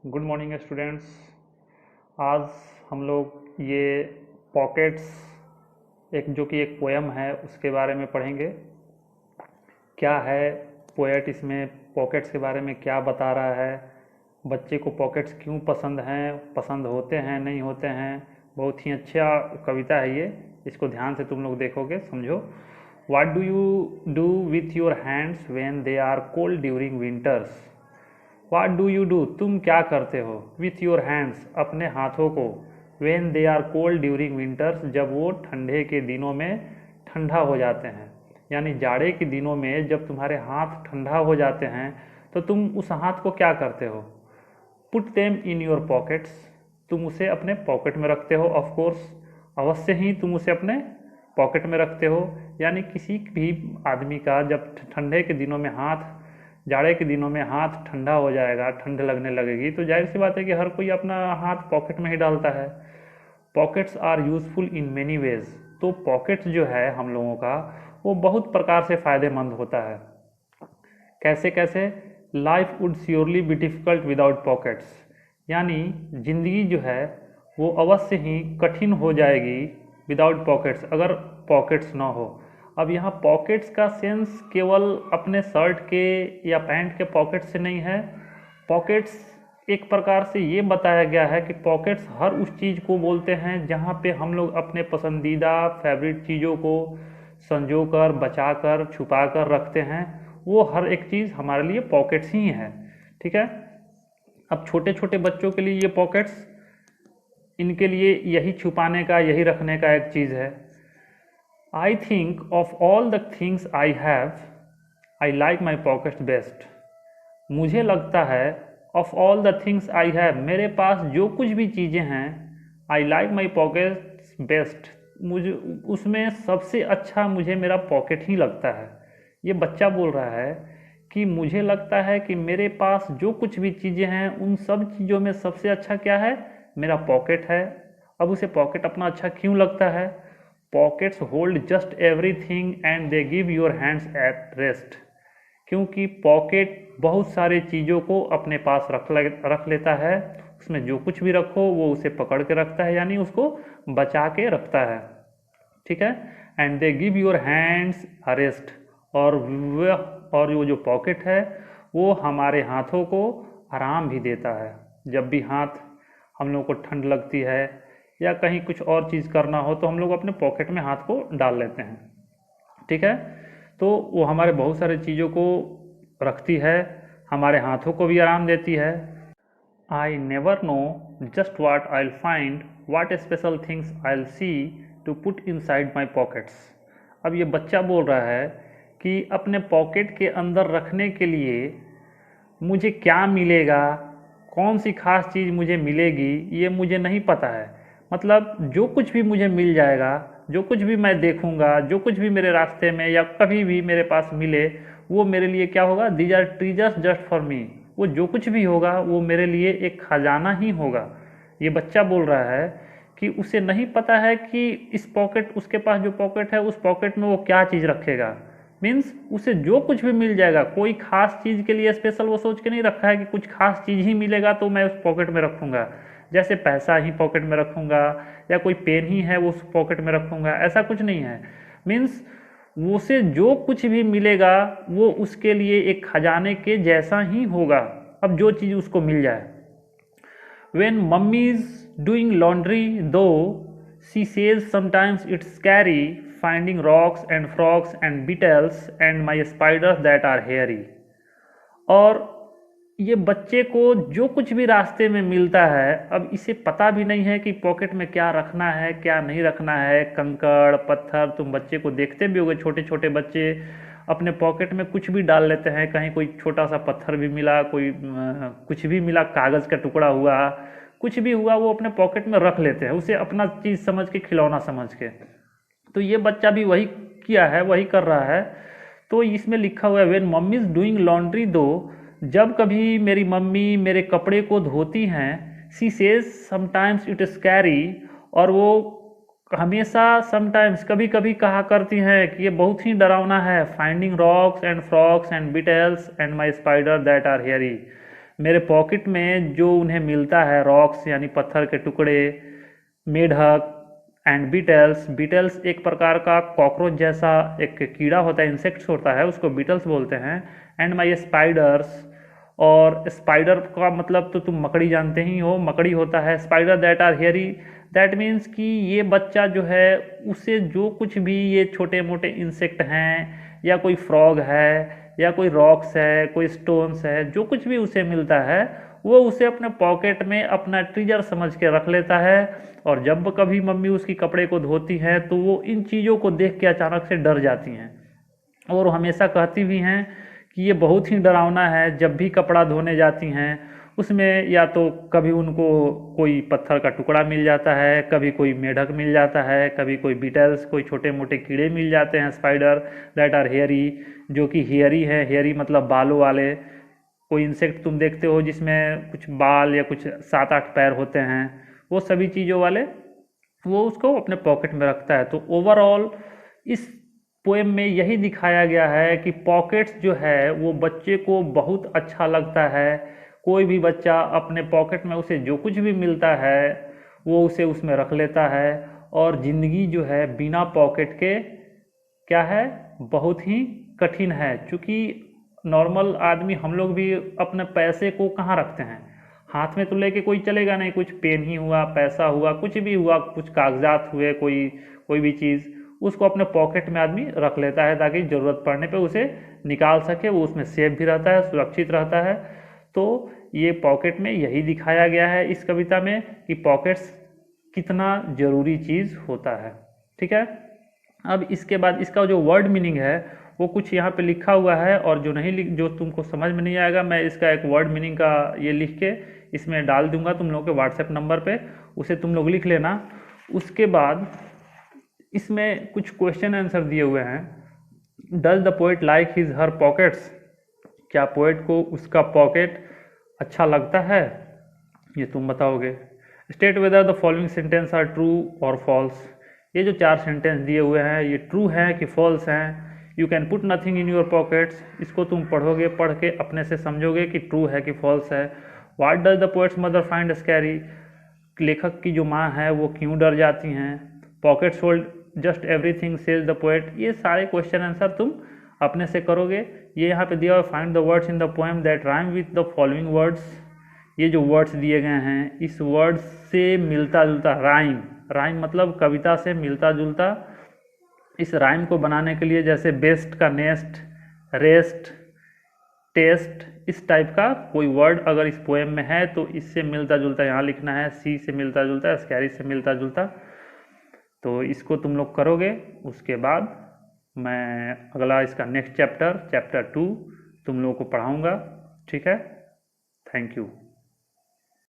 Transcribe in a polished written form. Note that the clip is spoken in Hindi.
Good morning students. आज हम लोग ये पॉकेट्स जो कि एक पोयम है उसके बारे में पढ़ेंगे। क्या है पोएट, इसमें पॉकेट्स के बारे में क्या बता रहा है, बच्चे को पॉकेट्स क्यों पसंद हैं, पसंद होते हैं नहीं होते हैं। बहुत ही अच्छा कविता है ये, इसको ध्यान से तुम लोग देखोगे समझो। What do you do with your hands when they are cold during winters? What do you do? तुम क्या करते हो? With your hands, अपने हाथों को। When they are cold during winters, जब वो ठंडे के दिनों में ठंडा हो जाते हैं, यानी जाड़े के दिनों में जब तुम्हारे हाथ ठंडा हो जाते हैं तो तुम उस हाथ को क्या करते हो? Put them in your pockets, तुम उसे अपने पॉकेट में रखते हो। ऑफ कोर्स, अवश्य ही तुम उसे अपने पॉकेट में रखते हो। यानी किसी भी आदमी का जब ठंडे के दिनों में जाड़े के दिनों में हाथ ठंडा हो जाएगा, ठंड लगने लगेगी, तो जाहिर सी बात है कि हर कोई अपना हाथ पॉकेट में ही डालता है। Pockets are useful in many ways, तो पॉकेट्स जो है हम लोगों का वो बहुत प्रकार से फ़ायदेमंद होता है। कैसे कैसे? Life would surely be difficult without pockets, यानी ज़िंदगी जो है वो अवश्य ही कठिन हो जाएगी विदाउट पॉकेट्स, अगर पॉकेट्स ना हो। अब यहाँ पॉकेट्स का सेंस केवल अपने शर्ट के या पैंट के पॉकेट से नहीं है। पॉकेट्स एक प्रकार से ये बताया गया है कि पॉकेट्स हर उस चीज़ को बोलते हैं जहाँ पे हम लोग अपने पसंदीदा फेवरेट चीज़ों को संजो कर, बचा कर, छुपा कर रखते हैं। वो हर एक चीज़ हमारे लिए पॉकेट्स ही है। ठीक है। अब छोटे छोटे बच्चों के लिए ये पॉकेट्स, इनके लिए यही छुपाने का, यही रखने का एक चीज़ है। I think of all the things I have, I like my pockets best. मुझे लगता है of all the things I have, मेरे पास जो कुछ भी चीज़ें हैं, I like my pockets best, मुझे उसमें सबसे अच्छा मुझे मेरा पॉकेट ही लगता है। ये बच्चा बोल रहा है कि मुझे लगता है कि मेरे पास जो कुछ भी चीज़ें हैं उन सब चीज़ों में सबसे अच्छा क्या है? मेरा पॉकेट है। अब उसे पॉकेट अपना अच्छा क्यों लगता है? Pockets hold just everything and they give your hands at rest, क्योंकि पॉकेट बहुत सारे चीज़ों को अपने पास रख लेता है। उसमें जो कुछ भी रखो वो उसे पकड़ के रखता है, यानी उसको बचा के रखता है। ठीक है। And they give your hands a rest, और वो जो पॉकेट है वो हमारे हाथों को आराम भी देता है। जब भी हाथ हम लोग को ठंड लगती है या कहीं कुछ और चीज़ करना हो तो हम लोग अपने पॉकेट में हाथ को डाल लेते हैं। ठीक है। तो वो हमारे बहुत सारे चीज़ों को रखती है, हमारे हाथों को भी आराम देती है। I never know just what I find, what special things I see to put inside my pockets. अब ये बच्चा बोल रहा है कि अपने पॉकेट के अंदर रखने के लिए मुझे क्या मिलेगा, कौन सी खास चीज़ मुझे मिलेगी, ये मुझे नहीं पता है। मतलब जो कुछ भी मुझे मिल जाएगा, जो कुछ भी मैं देखूंगा, जो कुछ भी मेरे रास्ते में या कभी भी मेरे पास मिले, वो मेरे लिए क्या होगा? These are treasures just for me. वो जो कुछ भी होगा वो मेरे लिए एक खजाना ही होगा। ये बच्चा बोल रहा है कि उसे नहीं पता है कि इस पॉकेट, उसके पास जो पॉकेट है उस पॉकेट में वो क्या चीज़ रखेगा। मीन्स उसे जो कुछ भी मिल जाएगा, कोई खास चीज़ के लिए स्पेशल वो सोच के नहीं रखा है कि कुछ खास चीज़ ही मिलेगा तो मैं उस पॉकेट में रखूँगा, जैसे पैसा ही पॉकेट में रखूँगा या कोई पेन ही है वो उस पॉकेट में रखूँगा, ऐसा कुछ नहीं है। मीन्स उसे जो कुछ भी मिलेगा वो उसके लिए एक खजाने के जैसा ही होगा, अब जो चीज़ उसको मिल जाए। When mummy is doing laundry, though, she says sometimes it's scary finding rocks and frogs and beetles and my spiders that are hairy. और ये बच्चे को जो कुछ भी रास्ते में मिलता है, अब इसे पता भी नहीं है कि पॉकेट में क्या रखना है क्या नहीं रखना है। कंकड़ पत्थर, तुम बच्चे को देखते भी होगे, छोटे छोटे बच्चे अपने पॉकेट में कुछ भी डाल लेते हैं। कहीं कोई छोटा सा पत्थर भी मिला, कोई कुछ भी मिला, कागज़ का टुकड़ा हुआ, कुछ भी हुआ, वो अपने पॉकेट में रख लेते हैं, उसे अपना चीज़ समझ के, खिलौना समझ के। तो ये बच्चा भी वही किया है, वही कर रहा है। तो इसमें लिखा हुआ है when mummy is doing laundry, दो, जब कभी मेरी मम्मी मेरे कपड़े को धोती हैं, she says sometimes it is carry, और वो हमेशा समटाइम्स कभी कभी कहा करती हैं कि ये बहुत ही डरावना है। Finding rocks and frogs and beetles and my spider that are hairy, मेरे पॉकेट में जो उन्हें मिलता है रॉक्स यानी पत्थर के टुकड़े, मेढक एंड बीटल्स। बीटल्स एक प्रकार का कॉकरोच जैसा एक कीड़ा होता है, इंसेक्ट्स होता है, उसको बीटल्स बोलते हैं। एंड माई स्पाइडर्स, और स्पाइडर का मतलब तो तुम मकड़ी जानते ही हो, मकड़ी होता है। Spider that are hairy, that means कि ये बच्चा जो है उसे जो कुछ भी ये छोटे मोटे इंसेक्ट हैं या कोई फ्रॉग है या कोई रॉक्स है, कोई स्टोन्स है, जो कुछ भी उसे मिलता है वो उसे अपने पॉकेट में अपना ट्रिजर समझ के रख लेता है। और जब कभी मम्मी उसकी कपड़े को धोती हैं तो वो इन चीज़ों को देख के अचानक से डर जाती हैं, और हमेशा कहती भी हैं कि ये बहुत ही डरावना है। जब भी कपड़ा धोने जाती हैं उसमें या तो कभी उनको कोई पत्थर का टुकड़ा मिल जाता है, कभी कोई मेढक मिल जाता है, कभी कोई बीटल्स, कोई छोटे मोटे कीड़े मिल जाते हैं। स्पाइडर दैट आर हेयरी, जो कि हेयरी है, हेयरी मतलब बालों वाले। कोई इंसेक्ट तुम देखते हो जिसमें कुछ बाल या कुछ 7-8 पैर होते हैं, वो सभी चीज़ों वाले वो उसको अपने पॉकेट में रखता है। तो ओवरऑल इस पोएम में यही दिखाया गया है कि पॉकेट्स जो है वो बच्चे को बहुत अच्छा लगता है। कोई भी बच्चा अपने पॉकेट में उसे जो कुछ भी मिलता है वो उसे उसमें रख लेता है। और ज़िंदगी जो है बिना पॉकेट के क्या है, बहुत ही कठिन है। क्योंकि नॉर्मल आदमी हम लोग भी अपने पैसे को कहाँ रखते हैं, हाथ में तो लेके कोई चलेगा नहीं। कुछ पेन ही हुआ, पैसा हुआ, कुछ भी हुआ, कुछ कागजात हुए, कोई भी चीज़, उसको अपने पॉकेट में आदमी रख लेता है ताकि ज़रूरत पड़ने पे उसे निकाल सके। वो उसमें सेफ भी रहता है, सुरक्षित रहता है। तो ये पॉकेट में यही दिखाया गया है इस कविता में कि पॉकेट्स कितना ज़रूरी चीज़ होता है। ठीक है, अब इसके बाद इसका जो वर्ड मीनिंग है वो कुछ यहाँ पे लिखा हुआ है, और जो तुमको समझ में नहीं आएगा मैं इसका एक वर्ड मीनिंग का ये लिख के इसमें डाल दूंगा तुम लोगों के व्हाट्सएप नंबर पे, उसे तुम लोग लिख लेना। उसके बाद इसमें कुछ क्वेश्चन आंसर दिए हुए हैं। Does the poet like his her pockets, क्या पोएट को उसका पॉकेट अच्छा लगता है, ये तुम बताओगे। State whether the following sentence are true और फॉल्स, ये जो 4 सेंटेंस दिए हुए हैं ये ट्रू हैं कि फॉल्स हैं। You can put nothing in your pockets, इसको तुम पढ़ोगे, पढ़ के अपने से समझोगे कि ट्रू है कि फॉल्स है। What does the poets mother find scary, लेखक की जो माँ है वो क्यों डर जाती हैं। Pockets hold just everything says the poet, ये सारे क्वेश्चन आंसर तुम अपने से करोगे। ये यहाँ पे दिया हुआ find the words in the poem that rhyme with the following words, ये जो वर्ड्स दिए गए हैं इस वर्ड से मिलता जुलता, राइम, राइम मतलब कविता से मिलता जुलता, इस राइम को बनाने के लिए जैसे बेस्ट का नेस्ट, रेस्ट, टेस्ट, इस टाइप का कोई वर्ड अगर इस पोएम में है तो इससे मिलता जुलता यहाँ लिखना है। सी से मिलता जुलता है, स्कैरी से मिलता जुलता। तो इसको तुम लोग करोगे, उसके बाद मैं अगला इसका नेक्स्ट चैप्टर 2 तुम लोगों को पढ़ाऊँगा। ठीक है, थैंक यू।